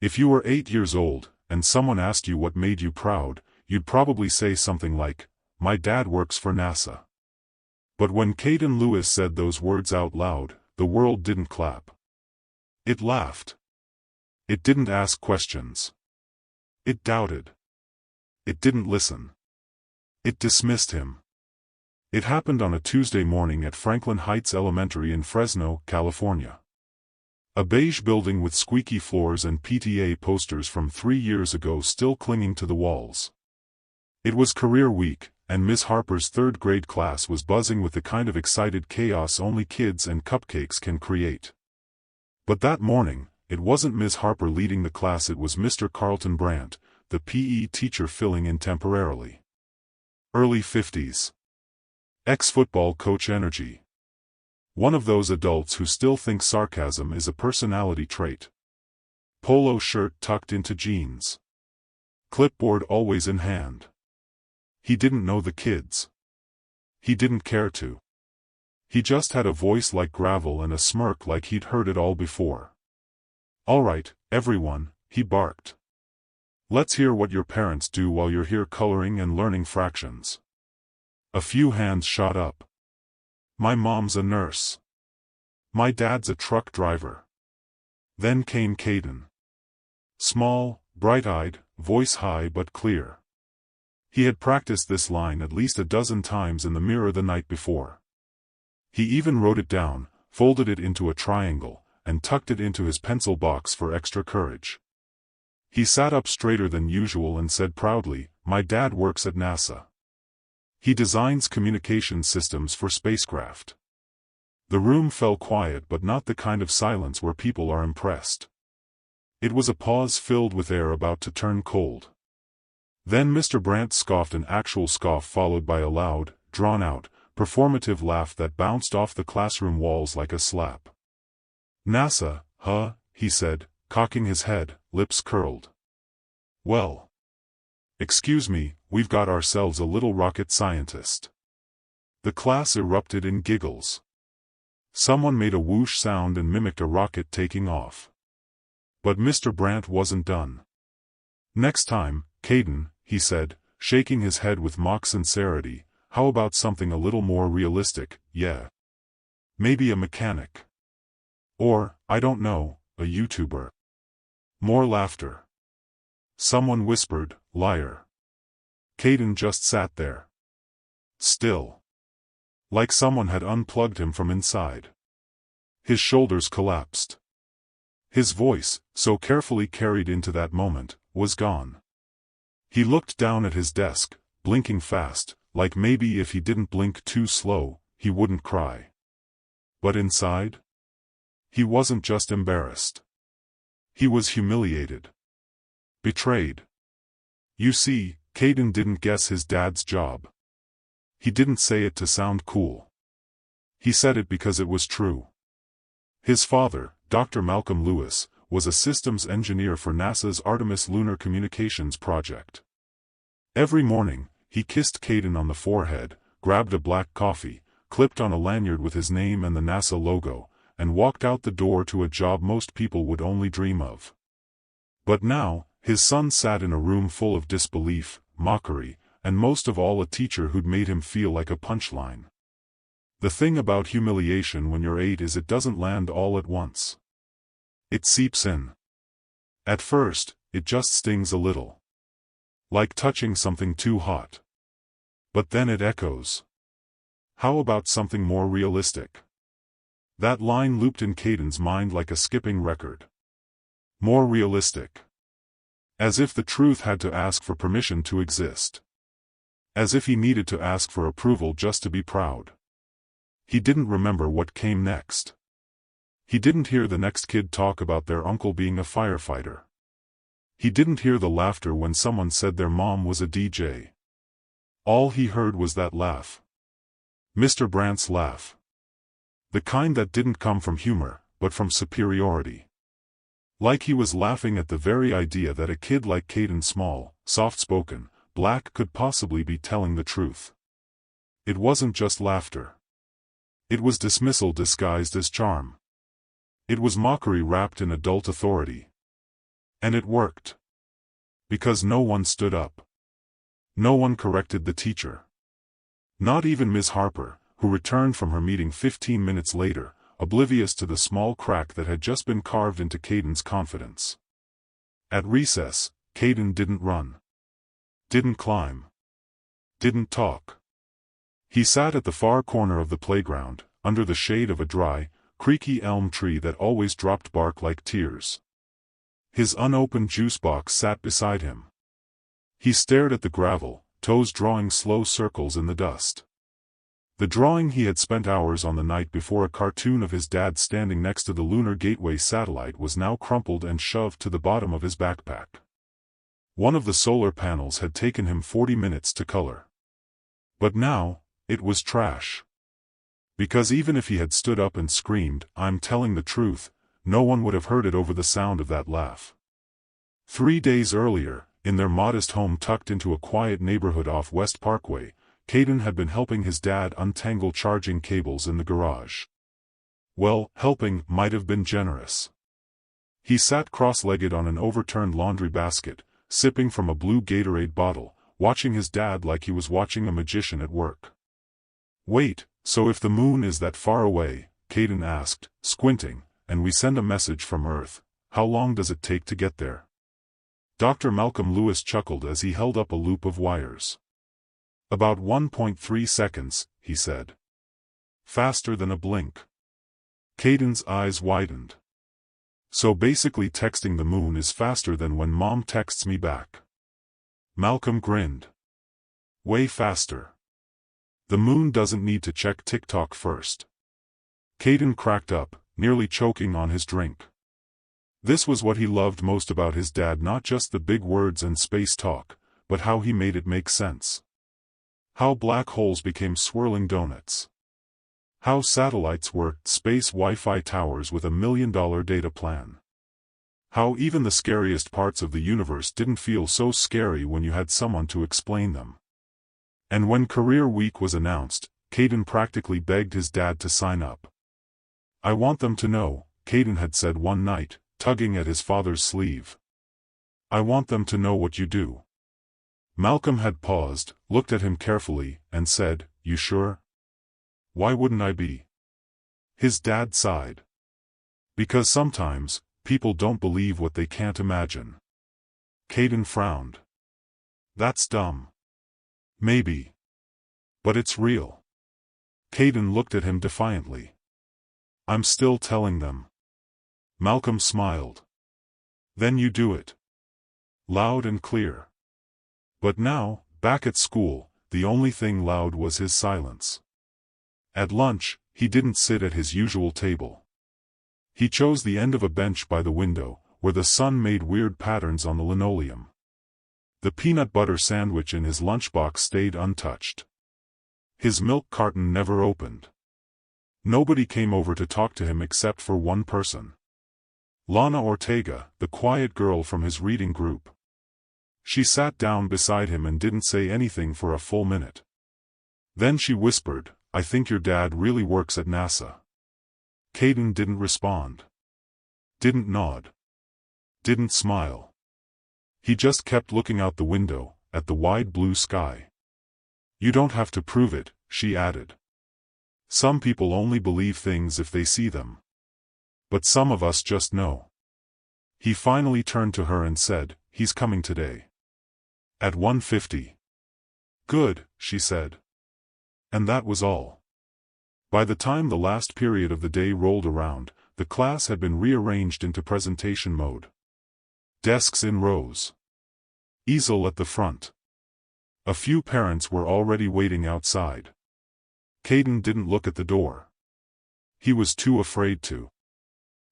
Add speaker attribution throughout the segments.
Speaker 1: If you were 8 years old, and someone asked you what made you proud, you'd probably say something like, "My dad works for NASA." But when Caden Lewis said those words out loud, the world didn't clap. It laughed. It didn't ask questions. It doubted. It didn't listen. It dismissed him. It happened on a Tuesday morning at Franklin Heights Elementary in Fresno, California. A beige building with squeaky floors and PTA posters from 3 years ago still clinging to the walls. It was career week, and Ms. Harper's third-grade class was buzzing with the kind of excited chaos only kids and cupcakes can create. But that morning, it wasn't Ms. Harper leading the class, it was Mr. Carlton Brandt, the PE teacher filling in temporarily. Early 50s. Ex-football coach energy. One of those adults who still think sarcasm is a personality trait. Polo shirt tucked into jeans. Clipboard always in hand. He didn't know the kids. He didn't care to. He just had a voice like gravel and a smirk like he'd heard it all before. "All right, everyone," he barked. "Let's hear what your parents do while you're here coloring and learning fractions." A few hands shot up. "My mom's a nurse. My dad's a truck driver." Then came Caden. Small, bright-eyed, voice high but clear. He had practiced this line at least a dozen times in the mirror the night before. He even wrote it down, folded it into a triangle, and tucked it into his pencil box for extra courage. He sat up straighter than usual and said proudly, "My dad works at NASA. He designs communication systems for spacecraft." The room fell quiet, but not the kind of silence where people are impressed. It was a pause filled with air about to turn cold. Then Mr. Brandt scoffed, an actual scoff followed by a loud, drawn-out, performative laugh that bounced off the classroom walls like a slap. "NASA, huh?" he said, cocking his head, lips curled. "Well. Excuse me, we've got ourselves a little rocket scientist." The class erupted in giggles. Someone made a whoosh sound and mimicked a rocket taking off. But Mr. Brandt wasn't done. "Next time, Caden," he said, shaking his head with mock sincerity, "how about something a little more realistic, yeah? Maybe a mechanic. Or, I don't know, a YouTuber." More laughter. Someone whispered, "Liar." Caden just sat there. Still. Like someone had unplugged him from inside. His shoulders collapsed. His voice, so carefully carried into that moment, was gone. He looked down at his desk, blinking fast, like maybe if he didn't blink too slow, he wouldn't cry. But inside? He wasn't just embarrassed. He was humiliated. Betrayed. You see, Caden didn't guess his dad's job. He didn't say it to sound cool. He said it because it was true. His father, Dr. Malcolm Lewis, was a systems engineer for NASA's Artemis Lunar Communications Project. Every morning, he kissed Caden on the forehead, grabbed a black coffee, clipped on a lanyard with his name and the NASA logo, and walked out the door to a job most people would only dream of. But now, his son sat in a room full of disbelief, mockery, and most of all a teacher who'd made him feel like a punchline. The thing about humiliation when you're 8 is it doesn't land all at once. It seeps in. At first, it just stings a little. Like touching something too hot. But then it echoes. How about something more realistic? That line looped in Caden's mind like a skipping record. More realistic. As if the truth had to ask for permission to exist. As if he needed to ask for approval just to be proud. He didn't remember what came next. He didn't hear the next kid talk about their uncle being a firefighter. He didn't hear the laughter when someone said their mom was a DJ. All he heard was that laugh. Mr. Brandt's laugh. The kind that didn't come from humor, but from superiority. Like he was laughing at the very idea that a kid like Caden, small, soft-spoken, black, could possibly be telling the truth. It wasn't just laughter. It was dismissal disguised as charm. It was mockery wrapped in adult authority. And it worked. Because no one stood up. No one corrected the teacher. Not even Miss Harper, who returned from her meeting 15 minutes later, oblivious to the small crack that had just been carved into Caden's confidence. At recess, Caden didn't run. Didn't climb. Didn't talk. He sat at the far corner of the playground, under the shade of a dry, creaky elm tree that always dropped bark like tears. His unopened juice box sat beside him. He stared at the gravel, toes drawing slow circles in the dust. The drawing he had spent hours on the night before, a cartoon of his dad standing next to the Lunar Gateway satellite, was now crumpled and shoved to the bottom of his backpack. One of the solar panels had taken him 40 minutes to color. But now, it was trash. Because even if he had stood up and screamed, "I'm telling the truth," no one would have heard it over the sound of that laugh. 3 days earlier, in their modest home tucked into a quiet neighborhood off West Parkway, Caden had been helping his dad untangle charging cables in the garage. Well, helping might have been generous. He sat cross-legged on an overturned laundry basket, sipping from a blue Gatorade bottle, watching his dad like he was watching a magician at work. "Wait, so if the moon is that far away," Caden asked, squinting, "and we send a message from Earth, how long does it take to get there?" Dr. Malcolm Lewis chuckled as he held up a loop of wires. "About 1.3 seconds, he said. Faster than a blink." Caden's eyes widened. "So basically texting the moon is faster than when Mom texts me back." Malcolm grinned. "Way faster. The moon doesn't need to check TikTok first." Caden cracked up, nearly choking on his drink. This was what he loved most about his dad, not just the big words and space talk, but how he made it make sense. How black holes became swirling donuts. How satellites were space Wi-Fi towers with $1 million data plan. How even the scariest parts of the universe didn't feel so scary when you had someone to explain them. And when Career Week was announced, Caden practically begged his dad to sign up. "I want them to know," Caden had said one night, tugging at his father's sleeve. "I want them to know what you do." Malcolm had paused, looked at him carefully, and said, "You sure? Why wouldn't I be?" His dad sighed. "Because sometimes, people don't believe what they can't imagine." Caden frowned. "That's dumb." "Maybe. But it's real." Caden looked at him defiantly. "I'm still telling them." Malcolm smiled. "Then you do it. Loud and clear." But now, back at school, the only thing loud was his silence. At lunch, he didn't sit at his usual table. He chose the end of a bench by the window, where the sun made weird patterns on the linoleum. The peanut butter sandwich in his lunchbox stayed untouched. His milk carton never opened. Nobody came over to talk to him except for one person. Lana Ortega, the quiet girl from his reading group. She sat down beside him and didn't say anything for a full minute. Then she whispered, "I think your dad really works at NASA." Caden didn't respond. Didn't nod. Didn't smile. He just kept looking out the window, at the wide blue sky. "You don't have to prove it," she added. "Some people only believe things if they see them. But some of us just know." He finally turned to her and said, "He's coming today. At 1:50. "Good," she said. And that was all. By the time the last period of the day rolled around, the class had been rearranged into presentation mode. Desks in rows. Easel at the front. A few parents were already waiting outside. Caden didn't look at the door. He was too afraid to.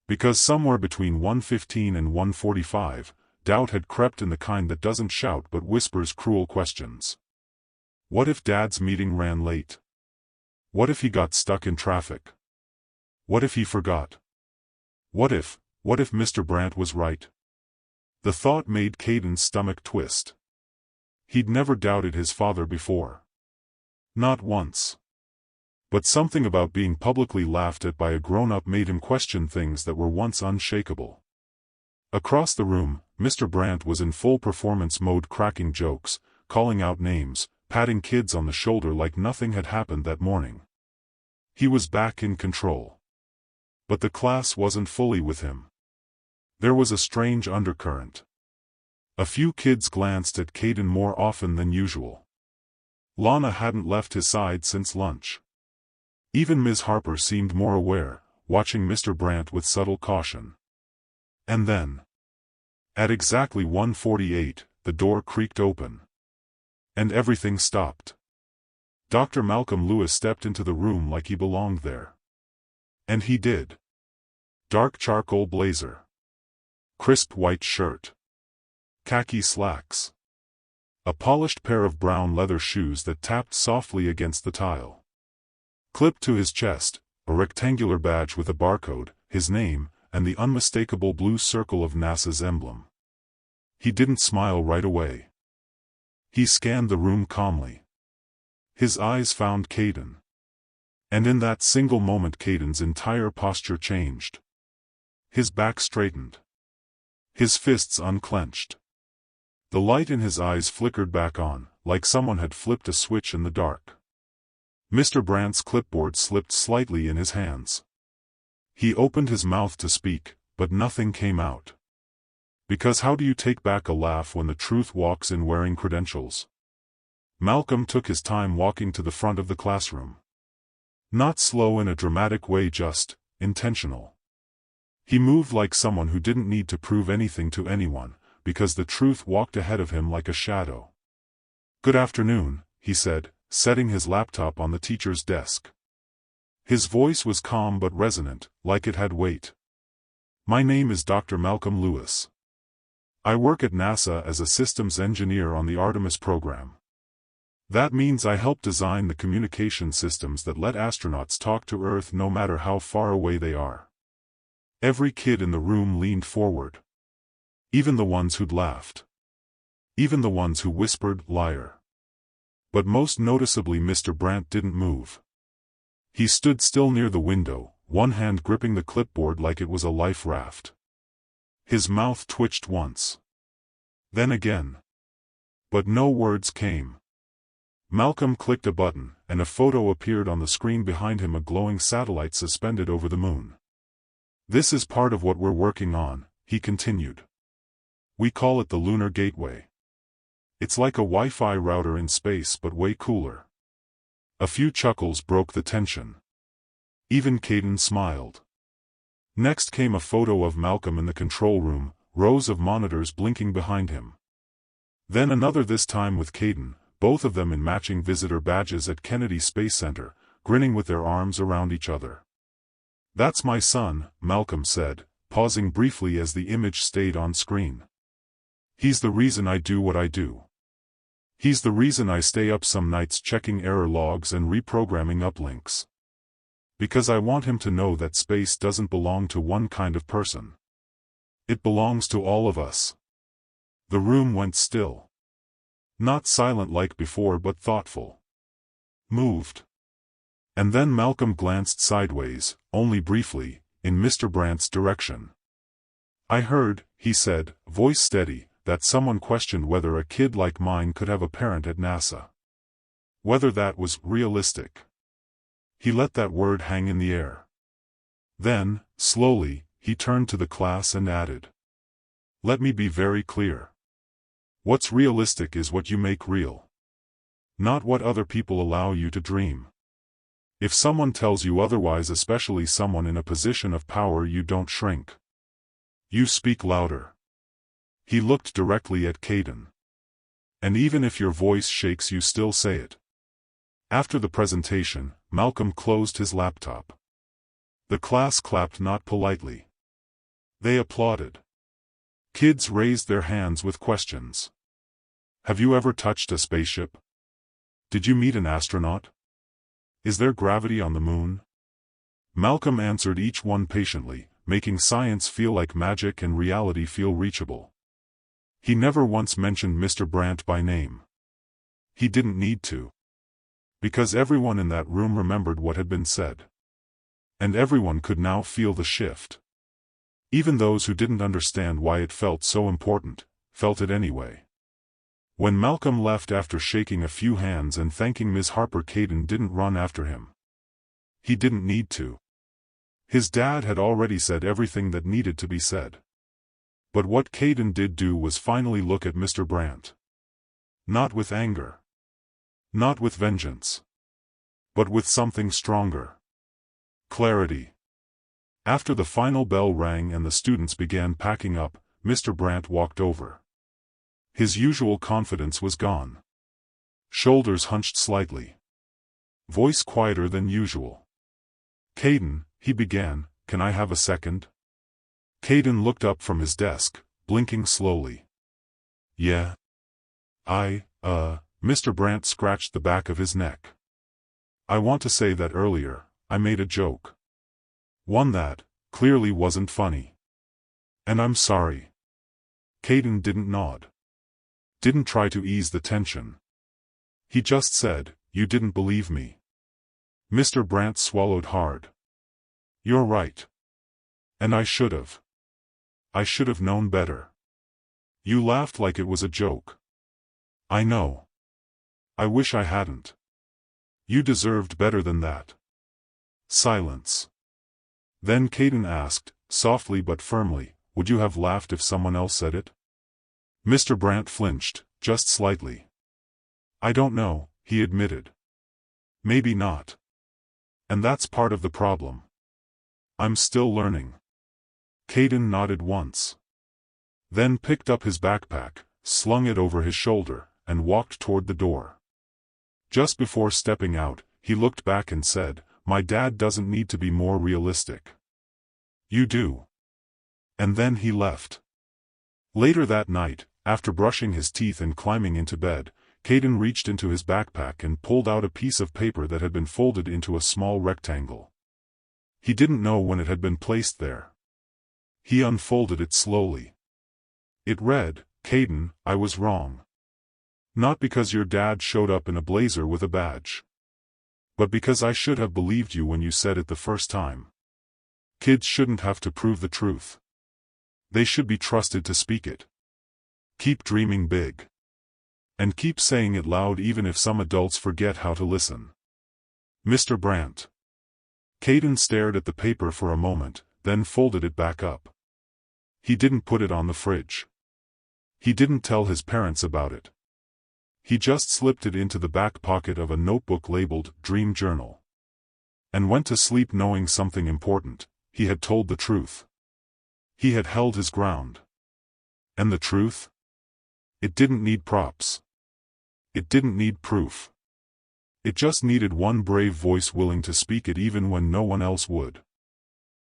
Speaker 1: Because somewhere between 1:15 and 1:45, doubt had crept in, the kind that doesn't shout but whispers cruel questions. What if Dad's meeting ran late? What if he got stuck in traffic? What if he forgot? What if Mr. Brandt was right? The thought made Caden's stomach twist. He'd never doubted his father before. Not once. But something about being publicly laughed at by a grown-up made him question things that were once unshakable. Across the room, Mr. Brandt was in full performance mode, cracking jokes, calling out names, patting kids on the shoulder like nothing had happened that morning. He was back in control. But the class wasn't fully with him. There was a strange undercurrent. A few kids glanced at Caden more often than usual. Lana hadn't left his side since lunch. Even Ms. Harper seemed more aware, watching Mr. Brandt with subtle caution. And then, at exactly 1:48, the door creaked open. And everything stopped. Dr. Malcolm Lewis stepped into the room like he belonged there. And he did. Dark charcoal blazer. Crisp white shirt. Khaki slacks. A polished pair of brown leather shoes that tapped softly against the tile. Clipped to his chest, a rectangular badge with a barcode, his name, and the unmistakable blue circle of NASA's emblem. He didn't smile right away. He scanned the room calmly. His eyes found Caden. And in that single moment Caden's entire posture changed. His back straightened. His fists unclenched. The light in his eyes flickered back on, like someone had flipped a switch in the dark. Mr. Brandt's clipboard slipped slightly in his hands. He opened his mouth to speak, but nothing came out. Because how do you take back a laugh when the truth walks in wearing credentials? Malcolm took his time walking to the front of the classroom. Not slow in a dramatic way, just intentional. He moved like someone who didn't need to prove anything to anyone, because the truth walked ahead of him like a shadow. "Good afternoon," he said, setting his laptop on the teacher's desk. His voice was calm but resonant, like it had weight. "My name is Dr. Malcolm Lewis. I work at NASA as a systems engineer on the Artemis program. That means I help design the communication systems that let astronauts talk to Earth no matter how far away they are." Every kid in the room leaned forward. Even the ones who'd laughed. Even the ones who whispered, "Liar." But most noticeably Mr. Brandt didn't move. He stood still near the window, one hand gripping the clipboard like it was a life raft. His mouth twitched once. Then again. But no words came. Malcolm clicked a button, and a photo appeared on the screen behind him, a glowing satellite suspended over the moon. "This is part of what we're working on," he continued. "We call it the Lunar Gateway. It's like a Wi-Fi router in space but way cooler." A few chuckles broke the tension. Even Caden smiled. Next came a photo of Malcolm in the control room, rows of monitors blinking behind him. Then another, this time with Caden, both of them in matching visitor badges at Kennedy Space Center, grinning with their arms around each other. "That's my son," Malcolm said, pausing briefly as the image stayed on screen. "He's the reason I do what I do. He's the reason I stay up some nights checking error logs and reprogramming uplinks. Because I want him to know that space doesn't belong to one kind of person. It belongs to all of us." The room went still. Not silent like before, but thoughtful. Moved. And then Malcolm glanced sideways, only briefly, in Mr. Brandt's direction. "I heard," he said, voice steady, "that someone questioned whether a kid like mine could have a parent at NASA. Whether that was realistic." He let that word hang in the air. Then, slowly, he turned to the class and added, "Let me be very clear. What's realistic is what you make real. Not what other people allow you to dream. If someone tells you otherwise, especially someone in a position of power, you don't shrink. You speak louder." He looked directly at Caden. "And even if your voice shakes, you still say it." After the presentation, Malcolm closed his laptop. The class clapped, not politely. They applauded. Kids raised their hands with questions. "Have you ever touched a spaceship? Did you meet an astronaut? Is there gravity on the moon?" Malcolm answered each one patiently, making science feel like magic and reality feel reachable. He never once mentioned Mr. Brandt by name. He didn't need to. Because everyone in that room remembered what had been said. And everyone could now feel the shift. Even those who didn't understand why it felt so important, felt it anyway. When Malcolm left after shaking a few hands and thanking Miss Harper, Caden didn't run after him. He didn't need to. His dad had already said everything that needed to be said. But what Caden did do was finally look at Mr. Brandt. Not with anger. Not with vengeance. But with something stronger. Clarity. After the final bell rang and the students began packing up, Mr. Brandt walked over. His usual confidence was gone. Shoulders hunched slightly. Voice quieter than usual. "Caden," he began, "can I have a second?" Caden looked up from his desk, blinking slowly. "Yeah. Mr. Brandt scratched the back of his neck. "I want to say that earlier, I made a joke. One that, clearly wasn't funny. And I'm sorry." Caden didn't nod. Didn't try to ease the tension. He just said, "You didn't believe me." Mr. Brandt swallowed hard. "You're right. And I should have. I should have known better." "You laughed like it was a joke." "I know. I wish I hadn't. You deserved better than that." Silence. Then Caden asked, softly but firmly, "Would you have laughed if someone else said it?" Mr. Brandt flinched, just slightly. "I don't know," he admitted. "Maybe not. And that's part of the problem. I'm still learning." Caden nodded once. Then picked up his backpack, slung it over his shoulder, and walked toward the door. Just before stepping out, he looked back and said, "My dad doesn't need to be more realistic. You do." And then he left. Later that night, after brushing his teeth and climbing into bed, Caden reached into his backpack and pulled out a piece of paper that had been folded into a small rectangle. He didn't know when it had been placed there. He unfolded it slowly. It read, "Caden, I was wrong. Not because your dad showed up in a blazer with a badge. But because I should have believed you when you said it the first time. Kids shouldn't have to prove the truth. They should be trusted to speak it. Keep dreaming big. And keep saying it loud even if some adults forget how to listen. Mr. Brandt." Caden stared at the paper for a moment, then folded it back up. He didn't put it on the fridge. He didn't tell his parents about it. He just slipped it into the back pocket of a notebook labeled Dream Journal. And went to sleep knowing something important: he had told the truth. He had held his ground. And the truth? It didn't need props. It didn't need proof. It just needed one brave voice willing to speak it even when no one else would.